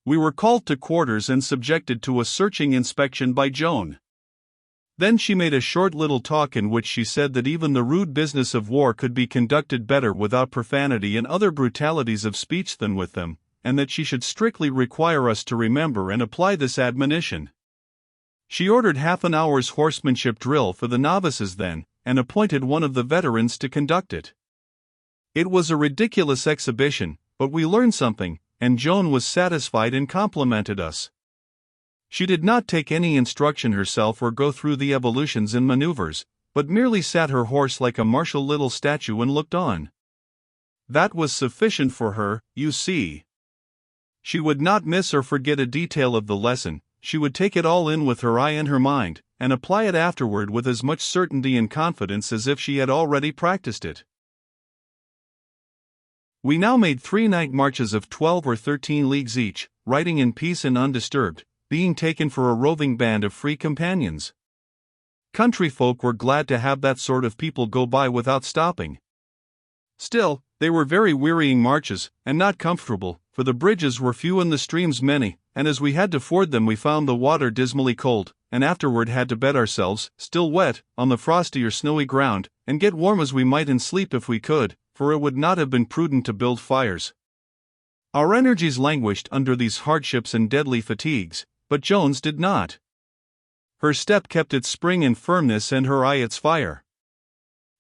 We were called to quarters and subjected to a searching inspection by Joan. Then she made a short little talk in which she said that even the rude business of war could be conducted better without profanity and other brutalities of speech than with them, and that she should strictly require us to remember and apply this admonition. She ordered half an hour's horsemanship drill for the novices then, and appointed one of the veterans to conduct it. It was a ridiculous exhibition, but we learned something, and Joan was satisfied and complimented us. She did not take any instruction herself or go through the evolutions and maneuvers, but merely sat her horse like a martial little statue and looked on. That was sufficient for her, you see. She would not miss or forget a detail of the lesson. She would take it all in with her eye and her mind, and apply it afterward with as much certainty and confidence as if she had already practiced it. We now made 3 night marches of 12 or 13 leagues each, riding in peace and undisturbed, being taken for a roving band of free companions. Country folk were glad to have that sort of people go by without stopping. Still, they were very wearying marches, and not comfortable, for the bridges were few and the streams many, and as we had to ford them we found the water dismally cold, and afterward had to bed ourselves, still wet, on the frosty or snowy ground, and get warm as we might and sleep if we could, for it would not have been prudent to build fires. Our energies languished under these hardships and deadly fatigues, but Joan's did not. Her step kept its spring and firmness and her eye its fire.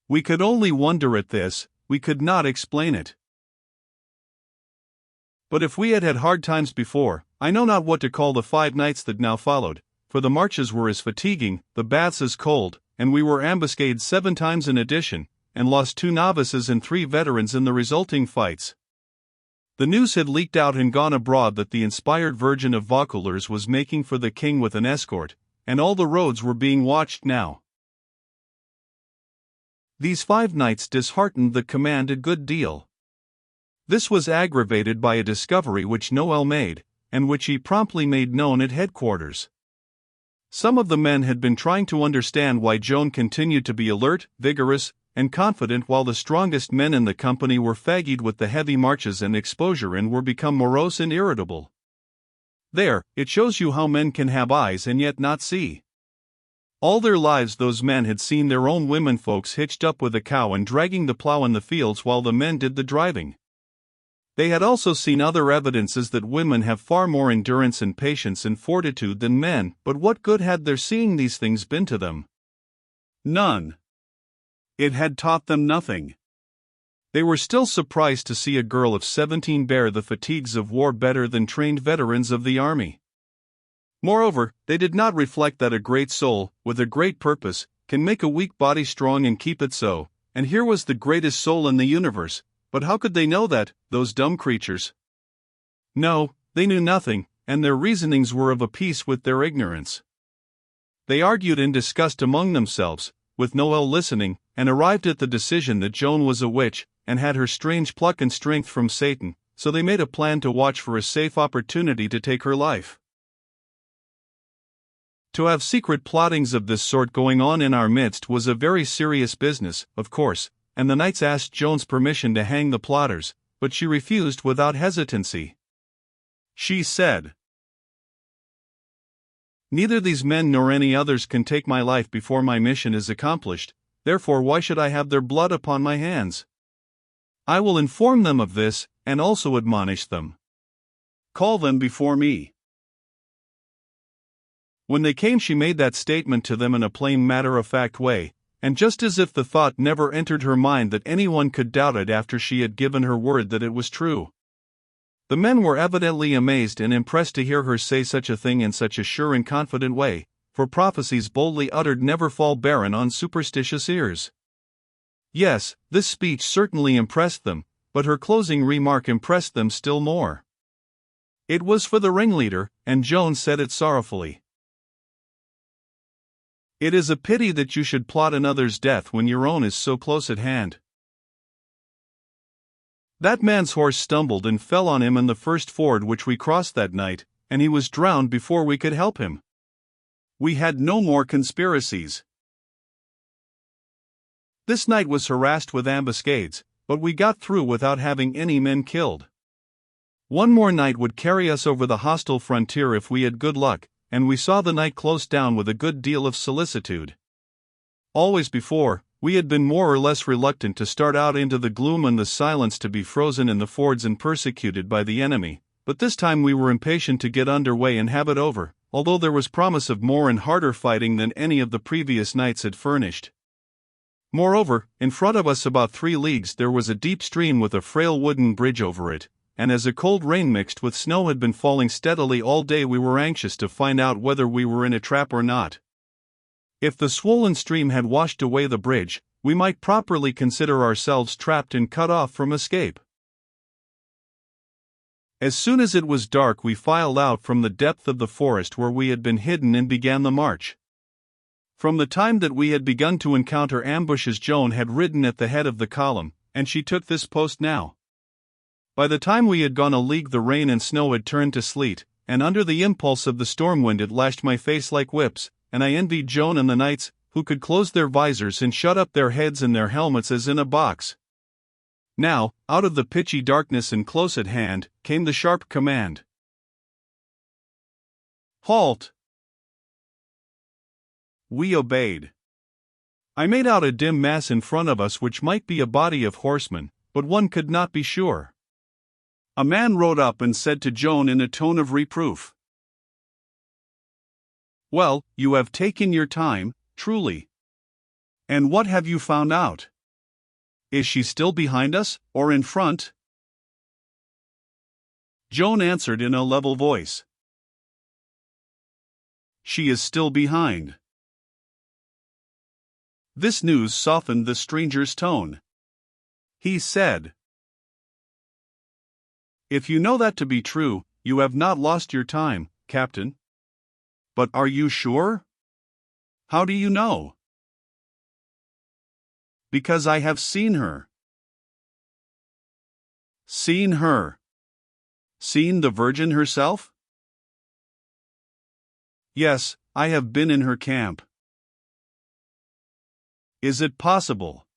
We could only wonder at this, we could not explain it. But if we had had hard times before, I know not what to call the 5 nights that now followed, for the marches were as fatiguing, the baths as cold, and we were ambuscaded 7 times in addition, and lost 2 novices and 3 veterans in the resulting fights. The news had leaked out and gone abroad that the inspired Virgin of Vaucouleurs was making for the king with an escort, and all the roads were being watched now. These 5 nights disheartened the command a good deal. This was aggravated by a discovery which Noel made, and which he promptly made known at headquarters. Some of the men had been trying to understand why Joan continued to be alert, vigorous, and confident while the strongest men in the company were fatigued with the heavy marches and exposure and were become morose and irritable. There, it shows you how men can have eyes and yet not see. All their lives those men had seen their own women folks hitched up with a cow and dragging the plow in the fields while the men did the driving. They had also seen other evidences that women have far more endurance and patience and fortitude than men, but what good had their seeing these things been to them? None. It had taught them nothing. They were still surprised to see a girl of 17 bear the fatigues of war better than trained veterans of the army. Moreover, they did not reflect that a great soul, with a great purpose, can make a weak body strong and keep it so, and here was the greatest soul in the universe, but how could they know that, those dumb creatures? No, they knew nothing, and their reasonings were of a piece with their ignorance. They argued and discussed among themselves, with Noel listening, and arrived at the decision that Joan was a witch, and had her strange pluck and strength from Satan, so they made a plan to watch for a safe opportunity to take her life. To have secret plottings of this sort going on in our midst was a very serious business, of course, and the knights asked Joan's permission to hang the plotters, but she refused without hesitancy. She said, "Neither these men nor any others can take my life before my mission is accomplished, therefore why should I have their blood upon my hands? I will inform them of this, and also admonish them. Call them before me." When they came she made that statement to them in a plain matter-of-fact way, and just as if the thought never entered her mind that anyone could doubt it after she had given her word that it was true. The men were evidently amazed and impressed to hear her say such a thing in such a sure and confident way, for prophecies boldly uttered never fall barren on superstitious ears. Yes, this speech certainly impressed them, but her closing remark impressed them still more. It was for the ringleader, and Joan said it sorrowfully. "It is a pity that you should plot another's death when your own is so close at hand. That man's horse stumbled and fell on him in the first ford which we crossed that night, and he was drowned before we could help him. We had no more conspiracies. This night was harassed with ambuscades, but we got through without having any men killed. One more night would carry us over the hostile frontier if we had good luck, and we saw the night close down with a good deal of solicitude. Always before, we had been more or less reluctant to start out into the gloom and the silence to be frozen in the fords and persecuted by the enemy, but this time we were impatient to get under way and have it over, although there was promise of more and harder fighting than any of the previous nights had furnished. Moreover, in front of us about 3 leagues there was a deep stream with a frail wooden bridge over it, and as a cold rain mixed with snow had been falling steadily all day, we were anxious to find out whether we were in a trap or not. If the swollen stream had washed away the bridge, we might properly consider ourselves trapped and cut off from escape. As soon as it was dark we filed out from the depth of the forest where we had been hidden and began the march. From the time that we had begun to encounter ambushes, Joan had ridden at the head of the column, and she took this post now. By the time we had gone a league the rain and snow had turned to sleet, and under the impulse of the storm wind it lashed my face like whips, and I envied Joan and the knights, who could close their visors and shut up their heads and their helmets as in a box. Now, out of the pitchy darkness and close at hand, came the sharp command. Halt! We obeyed. I made out a dim mass in front of us which might be a body of horsemen, but one could not be sure. A man rode up and said to Joan in a tone of reproof, "Well, you have taken your time, truly. And what have you found out? Is she still behind us, or in front?" Joan answered in a level voice, "She is still behind." This news softened the stranger's tone. He said, "If you know that to be true, you have not lost your time, Captain. But are you sure? How do you know?" "Because I have seen her." "Seen her? Seen the Virgin herself?" "Yes, I have been in her camp." "Is it possible?"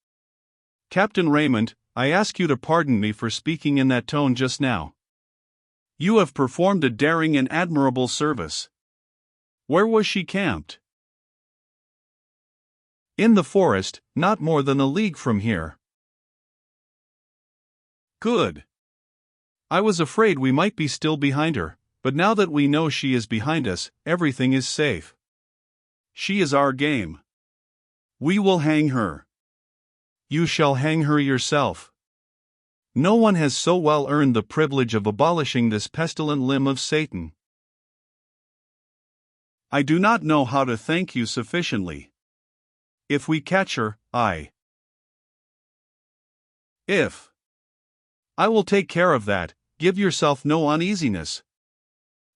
"Captain Raymond, I ask you to pardon me for speaking in that tone just now. You have performed a daring and admirable service. Where was she camped?" "In the forest, not more than a league from here." "Good. I was afraid we might be still behind her, but now that we know she is behind us, everything is safe. She is our game. We will hang her." "You shall hang her yourself. No one has so well earned the privilege of abolishing this pestilent limb of Satan." "I do not know how to thank you sufficiently. If we catch her, If. I will take care of that, give yourself no uneasiness.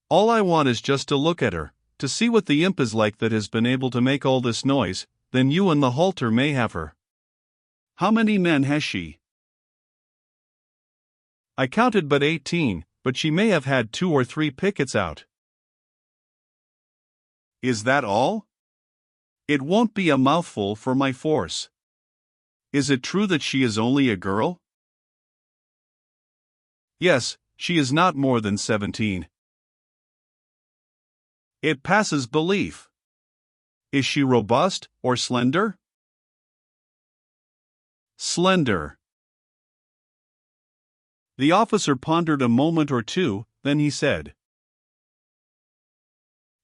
All I want is just to look at her, to see what the imp is like that has been able to make all this noise, then you and the halter may have her. How many men has she?" "I counted but 18, but she may have had 2 or 3 pickets out." "Is that all? It won't be a mouthful for my force. Is it true that she is only a girl?" "Yes, she is not more than 17. "It passes belief. Is she robust, or slender?" "Slender." The officer pondered a moment or two, then he said,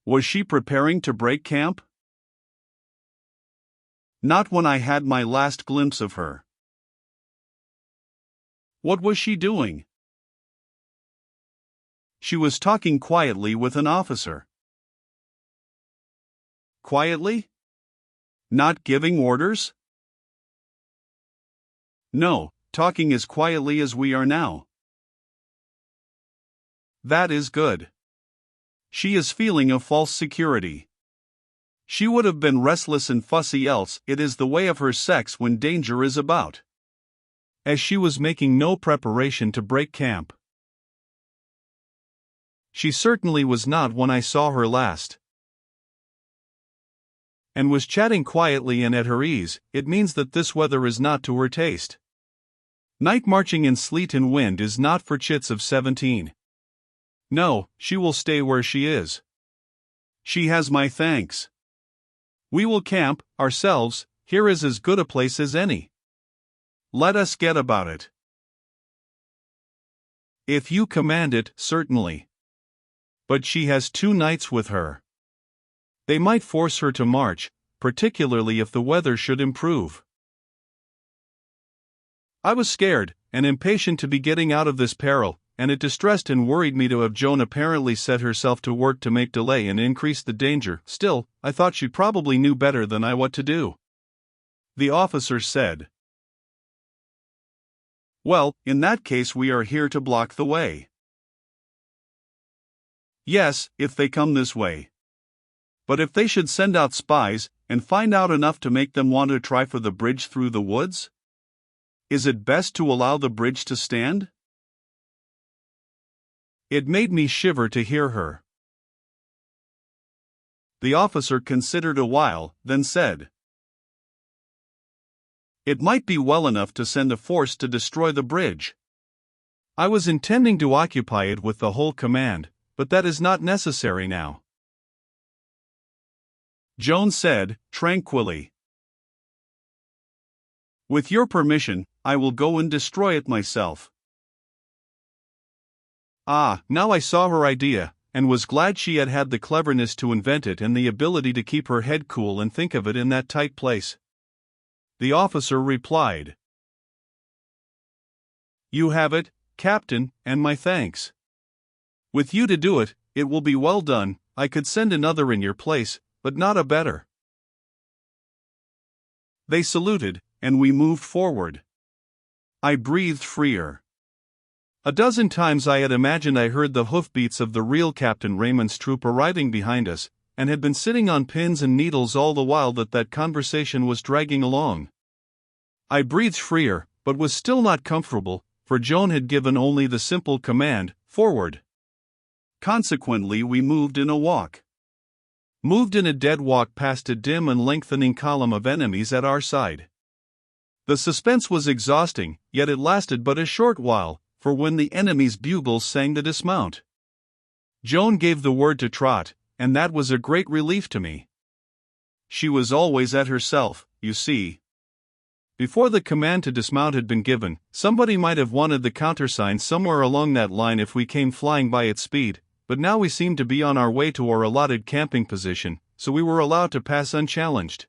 "Was she preparing to break camp?" "Not when I had my last glimpse of her." "What was she doing?" "She was talking quietly with an officer." "Quietly? Not giving orders?" "No, talking as quietly as we are now." "That is good. She is feeling a false security. She would have been restless and fussy, else it is the way of her sex when danger is about." As she was making no preparation to break camp. "She certainly was not when I saw her last." "And was chatting quietly and at her ease, it means that this weather is not to her taste. Night marching in sleet and wind is not for chits of 17. No, she will stay where she is. She has my thanks. We will camp, ourselves, here is as good a place as any. Let us get about it. If you command it, certainly. But she has 2 knights with her. They might force her to march, particularly if the weather should improve. I was scared, and impatient to be getting out of this peril, and it distressed and worried me to have Joan apparently set herself to work to make delay and increase the danger. Still, I thought she probably knew better than I what to do. The officer said, "Well, in that case we are here to block the way." "Yes, if they come this way. But if they should send out spies, and find out enough to make them want to try for the bridge through the woods? Is it best to allow the bridge to stand?" It made me shiver to hear her. The officer considered a while, then said, "It might be well enough to send a force to destroy the bridge. I was intending to occupy it with the whole command, but that is not necessary now." Joan said, tranquilly, "With your permission, I will go and destroy it myself." Ah, now I saw her idea, and was glad she had had the cleverness to invent it and the ability to keep her head cool and think of it in that tight place. The officer replied, "You have it, Captain, and my thanks. With you to do it, it will be well done. I could send another in your place, but not a better." They saluted, and we moved forward. I breathed freer. A dozen times I had imagined I heard the hoofbeats of the real Captain Raymond's troop arriving behind us, and had been sitting on pins and needles all the while that conversation was dragging along. I breathed freer, but was still not comfortable, for Joan had given only the simple command, "Forward." Consequently we moved in a walk. Moved in a dead walk past a dim and lengthening column of enemies at our side. The suspense was exhausting, yet it lasted but a short while, for when the enemy's bugles sang to dismount, Joan gave the word to trot, and that was a great relief to me. She was always at herself, you see. Before the command to dismount had been given, somebody might have wanted the countersign somewhere along that line if we came flying by at speed, but now we seemed to be on our way to our allotted camping position, so we were allowed to pass unchallenged.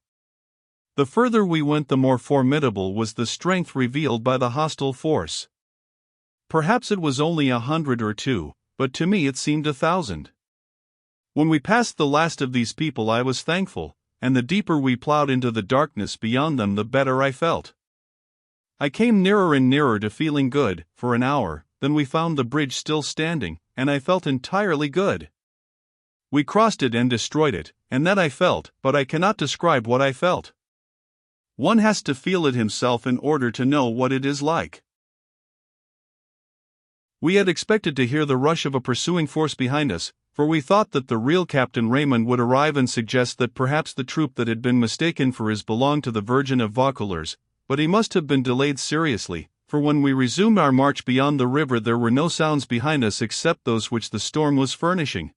The further we went, the more formidable was the strength revealed by the hostile force. Perhaps it was only 100 or 2, but to me it seemed 1,000. When we passed the last of these people I was thankful, and the deeper we plowed into the darkness beyond them the better I felt. I came nearer and nearer to feeling good. For an hour, then we found the bridge still standing, and I felt entirely good. We crossed it and destroyed it, and then I felt, but I cannot describe what I felt. One has to feel it himself in order to know what it is like. We had expected to hear the rush of a pursuing force behind us, for we thought that the real Captain Raymond would arrive and suggest that perhaps the troop that had been mistaken for his belonged to the Virgin of Vaucouleurs, but he must have been delayed seriously, for when we resumed our march beyond the river there were no sounds behind us except those which the storm was furnishing.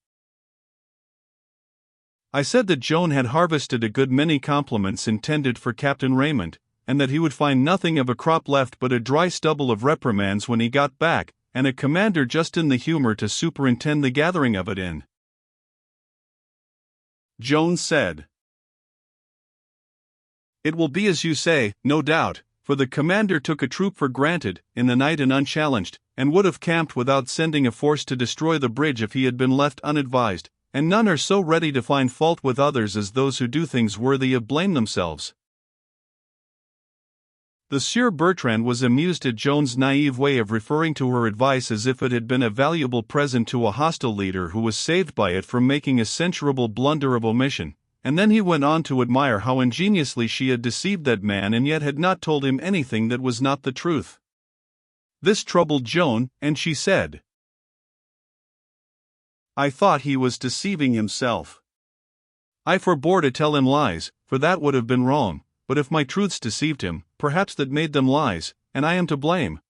I said that Joan had harvested a good many compliments intended for Captain Raymond, and that he would find nothing of a crop left but a dry stubble of reprimands when he got back, and a commander just in the humor to superintend the gathering of it in. Joan said, "It will be as you say, no doubt, for the commander took a troop for granted, in the night and unchallenged, and would have camped without sending a force to destroy the bridge if he had been left unadvised, and none are so ready to find fault with others as those who do things worthy of blame themselves." The Sieur Bertrand was amused at Joan's naive way of referring to her advice as if it had been a valuable present to a hostile leader who was saved by it from making a censurable blunder of omission, and then he went on to admire how ingeniously she had deceived that man and yet had not told him anything that was not the truth. This troubled Joan, and she said, "I thought he was deceiving himself. I forbore to tell him lies, for that would have been wrong. But if my truths deceived him, perhaps that made them lies, and I am to blame.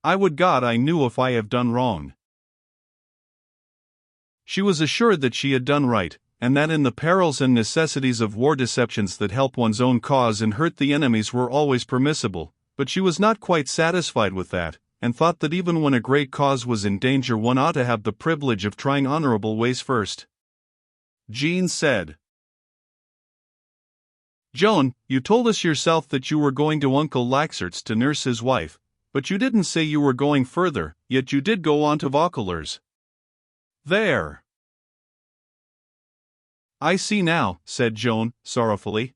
I would God I knew if I have done wrong." She was assured that she had done right, and that in the perils and necessities of war deceptions that help one's own cause and hurt the enemies were always permissible, but she was not quite satisfied with that, and thought that even when a great cause was in danger one ought to have the privilege of trying honorable ways first. Jean said, "Joan, you told us yourself that you were going to Uncle Laxart's to nurse his wife, but you didn't say you were going further, yet you did go on to Vauqueler's." "There. I see now," said Joan, sorrowfully.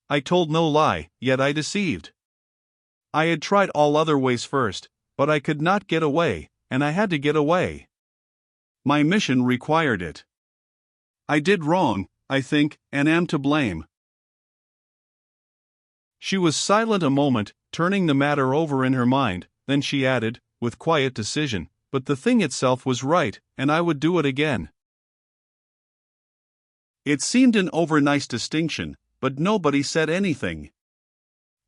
"I told no lie, yet I deceived. I had tried all other ways first, but I could not get away, and I had to get away. My mission required it. I did wrong, I think, and am to blame." She was silent a moment, turning the matter over in her mind, then she added, with quiet decision, "But the thing itself was right, and I would do it again." It seemed an over-nice distinction, but nobody said anything.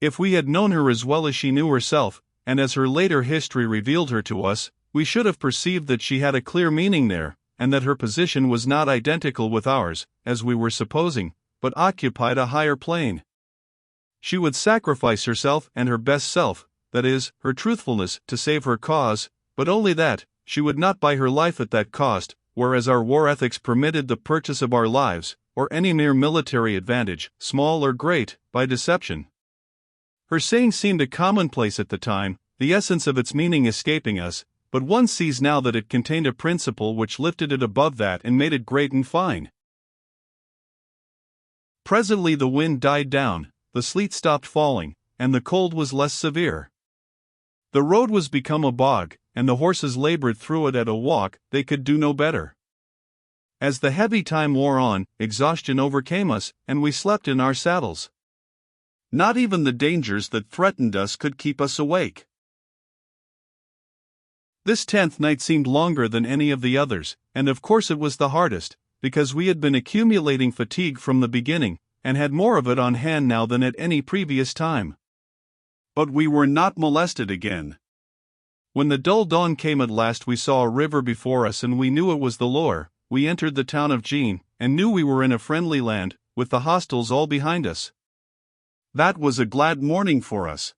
If we had known her as well as she knew herself, and as her later history revealed her to us, we should have perceived that she had a clear meaning there, and that her position was not identical with ours, as we were supposing, but occupied a higher plane. She would sacrifice herself and her best self, that is, her truthfulness, to save her cause, but only that. She would not buy her life at that cost, whereas our war ethics permitted the purchase of our lives, or any mere military advantage, small or great, by deception. Her saying seemed a commonplace at the time, the essence of its meaning escaping us, but one sees now that it contained a principle which lifted it above that and made it great and fine. Presently the wind died down, the sleet stopped falling, and the cold was less severe. The road was become a bog, and the horses labored through it at a walk. They could do no better. As the heavy time wore on, exhaustion overcame us, and we slept in our saddles. Not even the dangers that threatened us could keep us awake. This 10th night seemed longer than any of the others, and of course it was the hardest, because we had been accumulating fatigue from the beginning, and had more of it on hand now than at any previous time. But we were not molested again. When the dull dawn came at last, we saw a river before us, and we knew it was the Loire. We entered the town of Jean, and knew we were in a friendly land, with the hostels all behind us. That was a glad morning for us.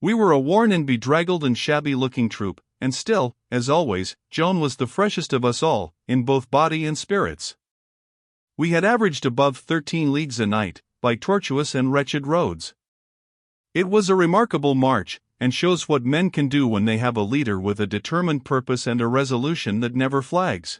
We were a worn and bedraggled and shabby-looking troop, and still, as always, Joan was the freshest of us all, in both body and spirits. We had averaged above 13 leagues a night, by tortuous and wretched roads. It was a remarkable march, and shows what men can do when they have a leader with a determined purpose and a resolution that never flags.